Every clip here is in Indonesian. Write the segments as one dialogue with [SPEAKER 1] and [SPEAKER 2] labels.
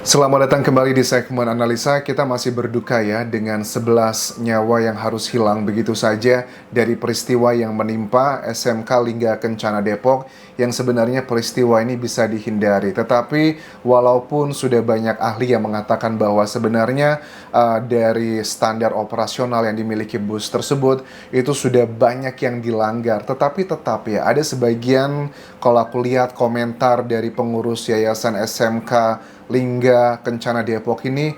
[SPEAKER 1] Selamat datang kembali di segmen analisa. Kita masih berduka ya dengan 11 nyawa yang harus hilang begitu saja dari peristiwa yang menimpa SMK Lingga Kencana Depok, yang sebenarnya peristiwa ini bisa dihindari. Tetapi walaupun sudah banyak ahli yang mengatakan bahwa sebenarnya dari standar operasional yang dimiliki bus tersebut itu sudah banyak yang dilanggar. Tetapi tetap ya ada sebagian, kalau aku lihat komentar dari pengurus Yayasan SMK Lingga Kencana Depok ini,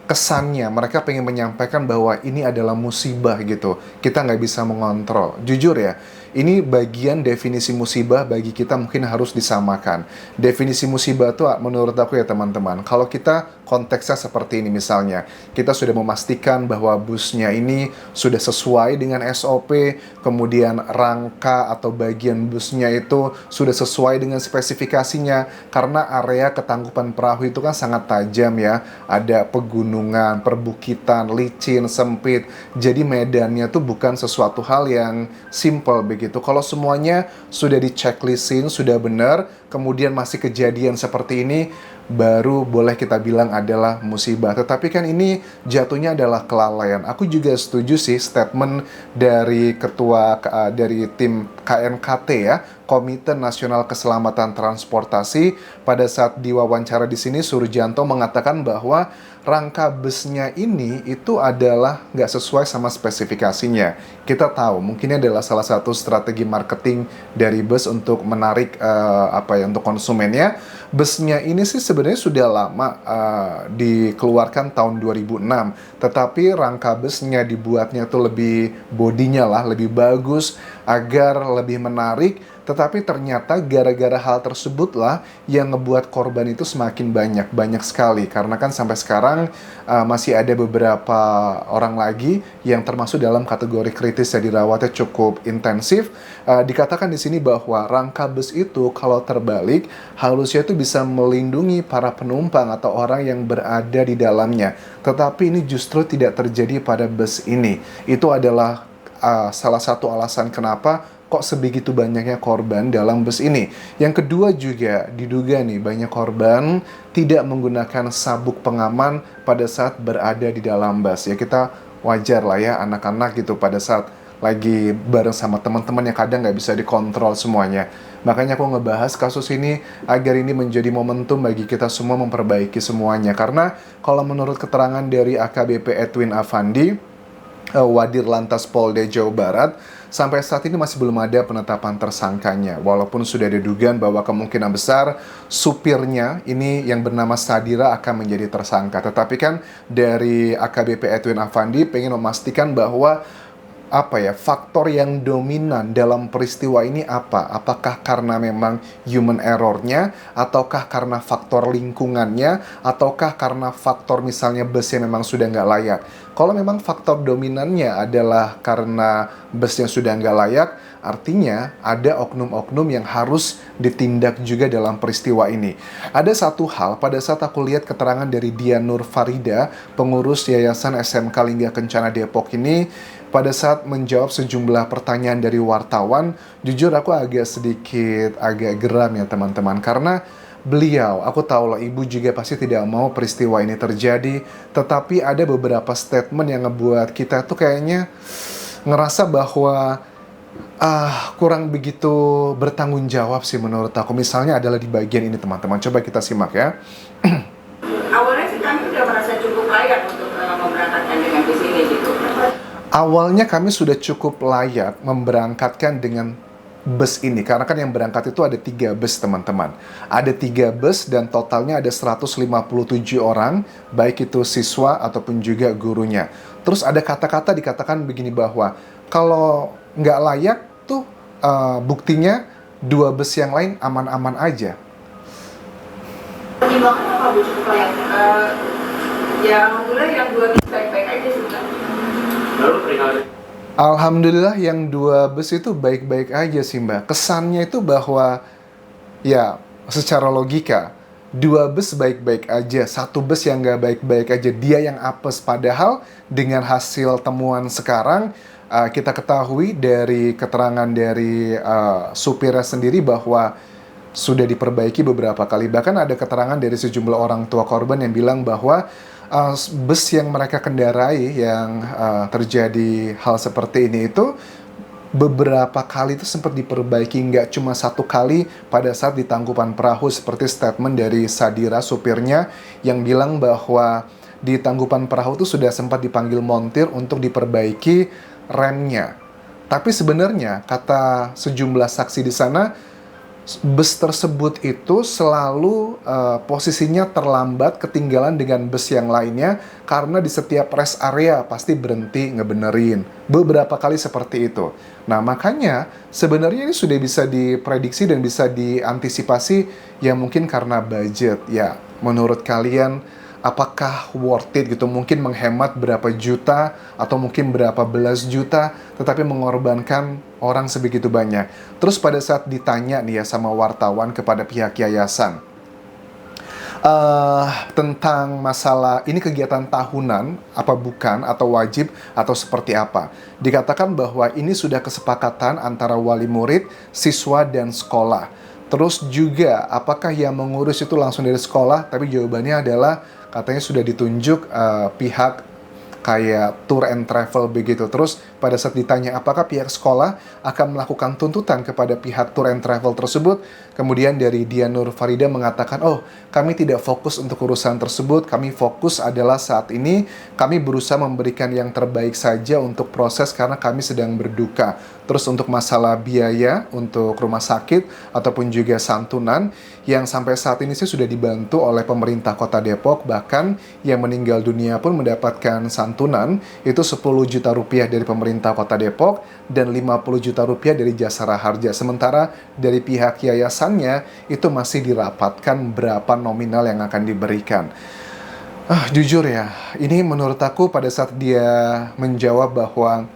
[SPEAKER 1] kesannya mereka pengen menyampaikan bahwa ini adalah musibah gitu. Kita nggak bisa mengontrol. Jujur ya, ini bagian definisi musibah bagi kita mungkin harus disamakan. Definisi musibah itu menurut aku ya teman-teman, kalau kita konteksnya seperti ini misalnya, kita sudah memastikan bahwa busnya ini sudah sesuai dengan SOP, kemudian rangka atau bagian busnya itu sudah sesuai dengan spesifikasinya, karena area ketangkupan perahu itu kan sangat tajam ya, ada pegunungan, perbukitan, licin, sempit, jadi medannya tuh bukan sesuatu hal yang simple begitu. Kalau semuanya sudah di checklistin, sudah benar, kemudian masih kejadian seperti ini, baru boleh kita bilang adalah musibah. Tetapi kan ini jatuhnya adalah kelalaian. Aku juga setuju sih statement dari ketua dari tim KNKT ya, Komite Nasional Keselamatan Transportasi, pada saat diwawancara di sini Surjanto mengatakan bahwa rangka busnya ini itu adalah nggak sesuai sama spesifikasinya. Kita tahu mungkin ini adalah salah satu strategi marketing dari bus untuk menarik untuk konsumennya. Busnya ini sih sebenarnya sudah lama dikeluarkan tahun 2006, tetapi rangka busnya dibuatnya tuh lebih bodinya lah lebih bagus agar lebih menarik. Tetapi ternyata gara-gara hal tersebut lah yang ngebuat korban itu semakin banyak sekali. Karena kan sampai sekarang masih ada beberapa orang lagi yang termasuk dalam kategori kritis yang dirawatnya cukup intensif. Dikatakan di sini bahwa rangka bus itu kalau terbalik harusnya itu bisa melindungi para penumpang atau orang yang berada di dalamnya. Tetapi ini justru tidak terjadi pada bus ini. Itu adalah salah satu alasan kenapa kok sebegitu banyaknya korban dalam bus ini. Yang kedua juga diduga nih banyak korban tidak menggunakan sabuk pengaman pada saat berada di dalam bus. Ya kita wajar lah ya anak-anak gitu pada saat lagi bareng sama teman-teman yang kadang nggak bisa dikontrol semuanya. Makanya aku ngebahas kasus ini agar ini menjadi momentum bagi kita semua memperbaiki semuanya. Karena kalau menurut keterangan dari AKBP Edwin Afandi, Wadir Lantas Polda Jawa Barat, sampai saat ini masih belum ada penetapan tersangkanya. Walaupun sudah ada dugaan bahwa kemungkinan besar supirnya ini yang bernama Sadira akan menjadi tersangka. Tetapi kan dari AKBP Edwin Afandi pengen memastikan bahwa faktor yang dominan dalam peristiwa ini apa? Apakah karena memang human errornya, ataukah karena faktor lingkungannya, ataukah karena faktor misalnya busnya memang sudah nggak layak? Kalau memang faktor dominannya adalah karena busnya sudah nggak layak, artinya ada oknum-oknum yang harus ditindak juga dalam peristiwa ini. Ada satu hal, pada saat aku lihat keterangan dari Dian Nur Farida, pengurus Yayasan SMK Lingga Kencana Depok ini, pada saat menjawab sejumlah pertanyaan dari wartawan, jujur aku agak geram ya teman-teman. Karena beliau, aku tahu lah ibu juga pasti tidak mau peristiwa ini terjadi, tetapi ada beberapa statement yang ngebuat kita tuh kayaknya ngerasa bahwa kurang begitu bertanggung jawab sih menurut aku. Misalnya adalah di bagian ini teman-teman, coba kita simak ya.
[SPEAKER 2] Awalnya sih kami sudah merasa cukup layak untuk memberangkatkan dengan bus ini gitu.
[SPEAKER 1] Awalnya kami sudah cukup layak memberangkatkan dengan bus ini, karena kan yang berangkat itu ada 3 bus teman-teman. Ada 3 bus dan totalnya ada 157 orang, baik itu siswa ataupun juga gurunya. Terus ada kata-kata dikatakan begini bahwa kalau nggak layak tuh buktinya 2 bus yang lain aman-aman aja.
[SPEAKER 2] Pertimbangannya apa Bu cukup layak? Ya alhamdulillah yang 2 bus baik-baik aja sebenarnya.
[SPEAKER 1] Alhamdulillah yang 2 bus itu baik-baik aja sih Mbak. Kesannya itu bahwa ya secara logika 2 bus baik-baik aja, 1 bus yang nggak baik-baik aja, dia yang apes. Padahal dengan hasil temuan sekarang kita ketahui dari keterangan dari supirnya sendiri bahwa sudah diperbaiki beberapa kali. Bahkan ada keterangan dari sejumlah orang tua korban yang bilang bahwa bus yang mereka kendarai yang terjadi hal seperti ini itu beberapa kali itu sempat diperbaiki, nggak cuma satu kali pada saat di Tangkuban Perahu, seperti statement dari Sadira supirnya yang bilang bahwa di Tangkuban Perahu itu sudah sempat dipanggil montir untuk diperbaiki remnya. Tapi sebenarnya kata sejumlah saksi di sana, bus tersebut itu selalu posisinya terlambat, ketinggalan dengan bus yang lainnya, karena di setiap rest area pasti berhenti ngebenerin. Beberapa kali seperti itu. Nah, makanya sebenarnya ini sudah bisa diprediksi dan bisa diantisipasi, ya mungkin karena budget. Ya, menurut kalian apakah worth it gitu? Mungkin menghemat berapa juta atau mungkin berapa belas juta, tetapi mengorbankan orang sebegitu banyak. Terus pada saat ditanya nih ya sama wartawan kepada pihak yayasan tentang masalah ini kegiatan tahunan apa bukan, atau wajib atau seperti apa, dikatakan bahwa ini sudah kesepakatan antara wali murid, siswa, dan sekolah. Terus juga apakah yang mengurus itu langsung dari sekolah, tapi jawabannya adalah katanya sudah ditunjuk pihak kayak tour and travel begitu. Terus pada saat ditanya apakah pihak sekolah akan melakukan tuntutan kepada pihak tour and travel tersebut, kemudian dari Dian Nur Farida mengatakan, oh kami tidak fokus untuk urusan tersebut, kami fokus adalah saat ini kami berusaha memberikan yang terbaik saja untuk proses karena kami sedang berduka. Terus untuk masalah biaya untuk rumah sakit ataupun juga santunan yang sampai saat ini sih sudah dibantu oleh pemerintah Kota Depok, bahkan yang meninggal dunia pun mendapatkan santunan itu 10 juta rupiah dari pemerintah Kota Depok dan 50 juta rupiah dari Jasara Harja. Sementara dari pihak yayasannya itu masih dirapatkan berapa nominal yang akan diberikan. Jujur ya, ini menurut aku pada saat dia menjawab bahwa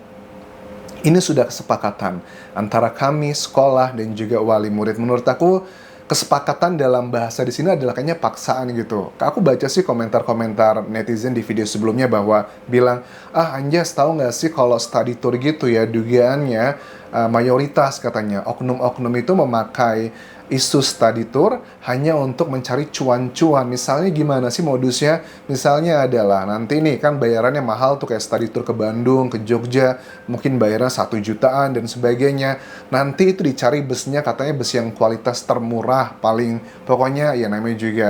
[SPEAKER 1] ini sudah kesepakatan antara kami, sekolah, dan juga wali murid. Menurut aku, kesepakatan dalam bahasa di sini adalah kayaknya paksaan gitu. Aku baca sih komentar-komentar netizen di video sebelumnya bahwa bilang, Anjas tahu nggak sih kalau study tour gitu ya, dugaannya mayoritas katanya oknum-oknum itu memakai isu study tour hanya untuk mencari cuan-cuan. Misalnya gimana sih modusnya? Misalnya adalah nanti nih kan bayarannya mahal tuh kayak study tour ke Bandung, ke Jogja, mungkin bayarnya 1 jutaan dan sebagainya. Nanti itu dicari busnya katanya bus yang kualitas termurah, paling pokoknya ya namanya juga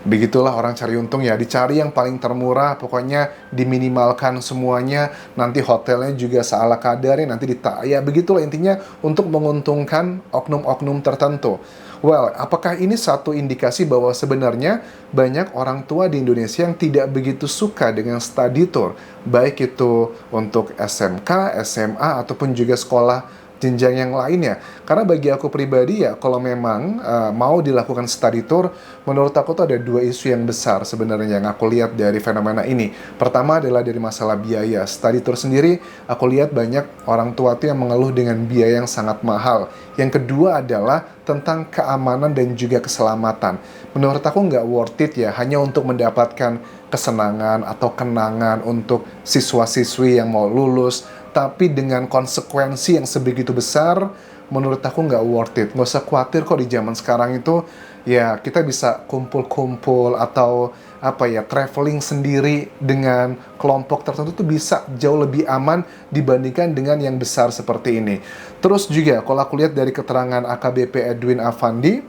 [SPEAKER 1] begitulah orang cari untung ya, dicari yang paling termurah, pokoknya diminimalkan semuanya, nanti hotelnya juga seala kadarnya, nanti ya begitulah intinya untuk menguntungkan oknum-oknum tertentu. Well, apakah ini satu indikasi bahwa sebenarnya banyak orang tua di Indonesia yang tidak begitu suka dengan study tour, baik itu untuk SMK, SMA, ataupun juga sekolah jenjang yang lainnya? Karena bagi aku pribadi ya, kalau memang mau dilakukan study tour, menurut aku tuh ada dua isu yang besar sebenarnya yang aku lihat dari fenomena ini. Pertama adalah dari masalah biaya. Study tour sendiri, aku lihat banyak orang tua tuh yang mengeluh dengan biaya yang sangat mahal. Yang kedua adalah tentang keamanan dan juga keselamatan. Menurut aku nggak worth it ya, hanya untuk mendapatkan kesenangan atau kenangan untuk siswa-siswi yang mau lulus, tapi dengan konsekuensi yang sebegitu besar, menurut aku nggak worth it. Nggak usah khawatir kok, di zaman sekarang itu ya kita bisa kumpul-kumpul atau traveling sendiri dengan kelompok tertentu tuh bisa jauh lebih aman dibandingkan dengan yang besar seperti ini. Terus juga kalau aku lihat dari keterangan AKBP Edwin Afandi,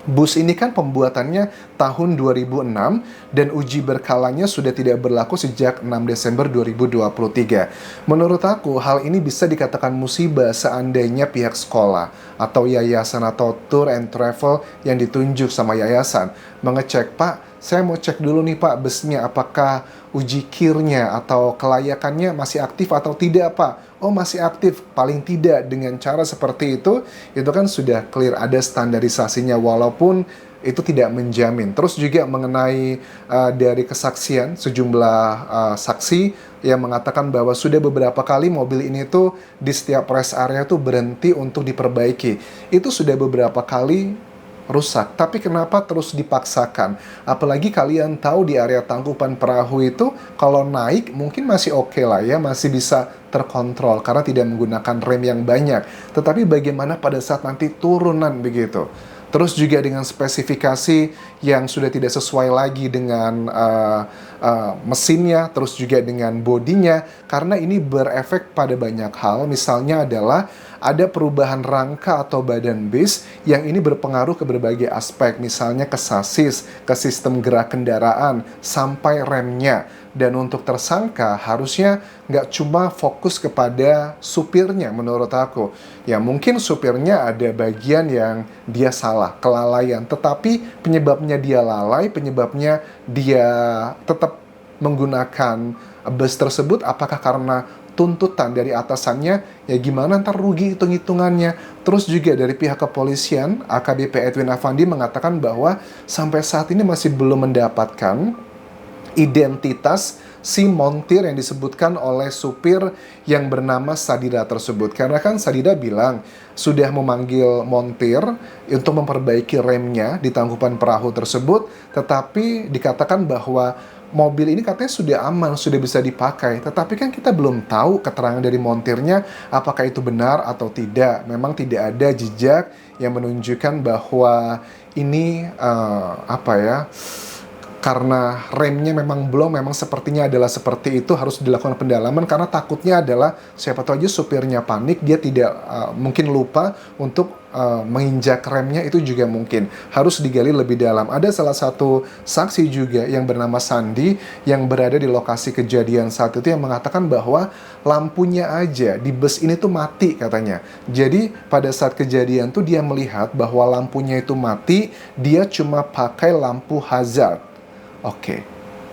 [SPEAKER 1] bus ini kan pembuatannya tahun 2006 dan uji berkalanya sudah tidak berlaku sejak 6 Desember 2023. Menurut aku, hal ini bisa dikatakan musibah seandainya pihak sekolah atau yayasan atau tour and travel yang ditunjuk sama yayasan mengecek, Pak, saya mau cek dulu nih Pak, busnya apakah uji kirnya atau kelayakannya masih aktif atau tidak Pak? Oh masih aktif, paling tidak dengan cara seperti itu kan sudah clear, ada standarisasinya walaupun itu tidak menjamin. Terus juga mengenai dari kesaksian sejumlah saksi yang mengatakan bahwa sudah beberapa kali mobil ini tuh di setiap rest area tuh berhenti untuk diperbaiki. Itu sudah beberapa kali rusak, tapi kenapa terus dipaksakan? Apalagi kalian tahu di area Tangkuban Perahu itu kalau naik mungkin masih oke lah ya, masih bisa terkontrol karena tidak menggunakan rem yang banyak. Tetapi bagaimana pada saat nanti turunan begitu? terus juga dengan spesifikasi yang sudah tidak sesuai lagi dengan mesinnya, terus juga dengan bodinya, karena ini berefek pada banyak hal. Misalnya adalah ada perubahan rangka atau badan base yang ini berpengaruh ke berbagai aspek, misalnya ke sasis, ke sistem gerak kendaraan, sampai remnya. Dan untuk tersangka harusnya nggak cuma fokus kepada supirnya menurut aku. Ya mungkin supirnya ada bagian yang dia salah, kelalaian. Tetapi penyebabnya dia lalai, penyebabnya dia tetap menggunakan bus tersebut, apakah karena tuntutan dari atasannya, ya gimana ntar rugi hitung-hitungannya. Terus juga dari pihak kepolisian, AKBP Edwin Afandi mengatakan bahwa sampai saat ini masih belum mendapatkan identitas si montir yang disebutkan oleh supir yang bernama Sadida tersebut. Karena kan Sadida bilang sudah memanggil montir untuk memperbaiki remnya di tangkupan perahu tersebut, tetapi dikatakan bahwa mobil ini katanya sudah aman, sudah bisa dipakai. Tetapi kan kita belum tahu keterangan dari montirnya apakah itu benar atau tidak. Memang tidak ada jejak yang menunjukkan bahwa ini karena remnya memang belum, memang sepertinya adalah seperti itu, harus dilakukan pendalaman. Karena takutnya adalah siapa tahu aja supirnya panik, dia tidak mungkin lupa untuk menginjak remnya, itu juga mungkin harus digali lebih dalam. Ada salah satu saksi juga yang bernama Sandi yang berada di lokasi kejadian saat itu yang mengatakan bahwa lampunya aja di bus ini tuh mati katanya. Jadi pada saat kejadian tuh dia melihat bahwa lampunya itu mati, dia cuma pakai lampu hazard. Oke,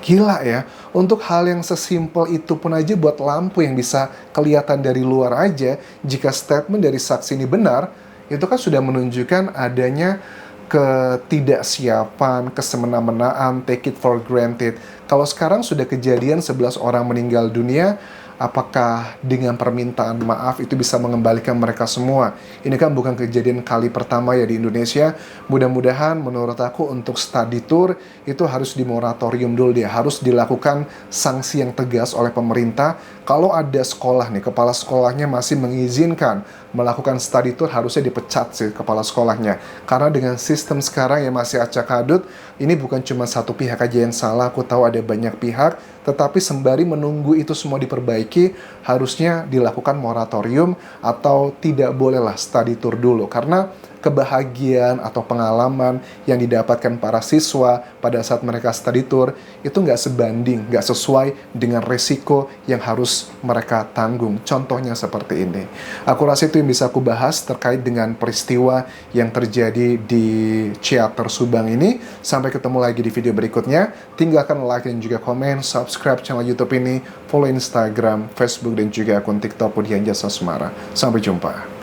[SPEAKER 1] gila ya. Untuk hal yang sesimpel itu pun aja buat lampu yang bisa kelihatan dari luar aja, jika statement dari saksi ini benar, itu kan sudah menunjukkan adanya ketidaksiapan, kesemena-menaan, take it for granted. Kalau sekarang sudah kejadian 11 orang meninggal dunia, apakah dengan permintaan maaf itu bisa mengembalikan mereka semua? Ini kan bukan kejadian kali pertama ya di Indonesia. Mudah-mudahan menurut aku untuk study tour itu harus dimoratorium dulu dia. Harus dilakukan sanksi yang tegas oleh pemerintah. Kalau ada sekolah nih, kepala sekolahnya masih mengizinkan melakukan study tour, harusnya dipecat sih kepala sekolahnya. Karena dengan sistem sekarang yang masih acak-adut, ini bukan cuma satu pihak aja yang salah. Aku tahu ada banyak pihak, tetapi sembari menunggu itu semua diperbaiki, harusnya dilakukan moratorium atau tidak bolehlah study tour dulu. Karena kebahagiaan atau pengalaman yang didapatkan para siswa pada saat mereka study tour itu nggak sebanding, nggak sesuai dengan resiko yang harus mereka tanggung. Contohnya seperti ini. Aku rasa itu yang bisa aku bahas terkait dengan peristiwa yang terjadi di Ciater Subang ini. Sampai ketemu lagi di video berikutnya. Tinggalkan like dan juga komen, subscribe channel YouTube ini, follow Instagram, Facebook, dan juga akun TikTok Pudian Jasa Semara. Sampai jumpa.